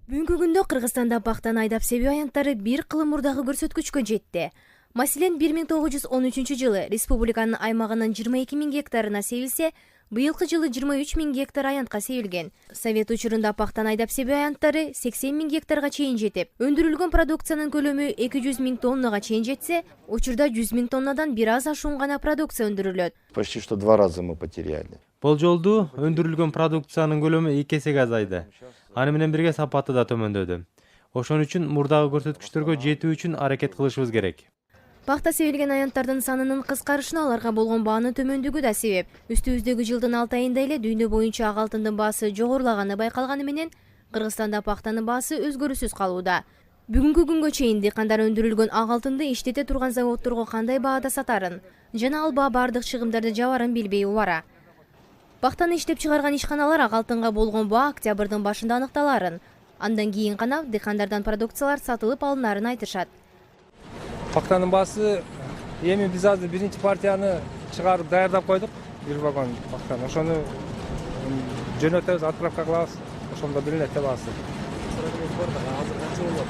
Бүгүнкү күндө Кыргызстанда пактаны айдап себүү аянттары бир кылым мурдагы көрсөткүчкө жетти. Маселен, 1913 жылы республиканын аймагынын 22 000 гектарына себилсе, быйылкы жылы 23 000 гектар аянтка себилген. Совет учурунда пактаны айдап себүү аянттары 80 000 гектарга чейин жетип, өндүрүлгөн продукциянын көлөмү 200 000 тоннага чейин жетсе, учурда 100 000 тоннадан бир аз ашуун гана продукция өндүрүлөт. Почти что 2 раза мы потеряли. Болжолду өндүрүлгөн продукциянын көлөмү 2 эсеге азайды. Аны менен бирге сапаты да төмөндөдү. Ошон үчүн мурдагы көрсөткүчтөргө жетүү үчүн аракет кылышыбыз керек. Пакта себилген аянттардын санынын кыскарышына аларга болгон баанын төмөндүгү да себеп. Үстүбүздөгү жылдын 6 айында эле дүйнө боюнча ак алтындын баасы жогорулаганы байкалганы менен, Кыргызстанда пактанын баасы өзгөрүүсүз калууда. Бүгүнкү күнгө чейин дыйкандар өндүрүлгөн ак алтынды иштете турган заводдорго кандай баада сатарын жана ал баа бардык чыгымдарды жабарын билбей убара. Пактаны иштеп чыгарган ишканалар ак алтынга болгон баа октябрдын башында аныкталарын, андан кийин гана дыйкандардан продукциялар сатылып алынарын айтышат. Пактанын баасы эми биз азыр биринчи партияны чыгарып даярдап койдук, бир вагон пактаны. Ошону жөнөтөбүз, отправка кылабыз. Ошондо билинет баасы. Азыр канча болот?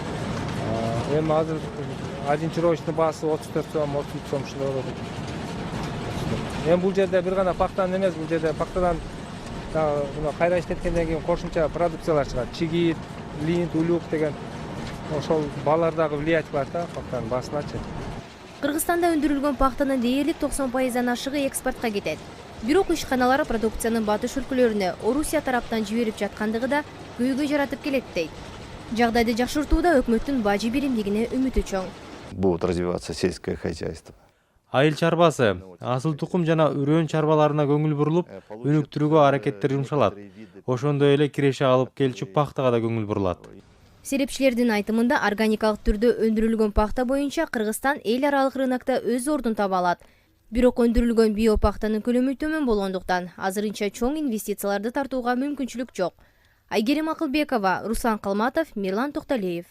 Эми азыр один чыроочтун баасы 34 сом, 33 сом ушундай болот. Эми бул жерде бир гана пактан эмес, бул жерде пактадан кайра иштеткенден кийин кошумча продукциялар чыгат. Чигит, линт, улук деген ошол баалардагы влиять бар да пактанын баасыначы. Кыргызстанда өндүрүлгөн пактанын дээрлик 90% ашыгы экспортко кетет. Бирок ишканалар продукциянын батыш өлкөлөрүнө Орусия тараптан жиберип жаткандыгы да көйгөй жаратып келет дейт. Жагдайды жакшыртууда өкмөттүн бажы биримдигине үмүтү чоң. Будет развиваться сельское хозяйство. Айыл чарбасы, асыл тукум жана үрөөн чарбаларына көңүл бурулуп, өнүктүрүүгө аракеттер жумшалат. Ошондой эле киреше алып келчү пактага да көңүл бурулат. Серепчилердин айтымында органикалык түрдө өндүрүлгөн пакта боюнча Кыргызстан эл аралык рынокто өз ордун таба алат. Бирок өндүрүлгөн биопактанын көлөмү төмөн болгондуктан азырынча чоң инвестицияларды тартууга мүмкүнчүлүк жок. Айгерим Акылбекова, Руслан Калматов, Мирлан Токталиев.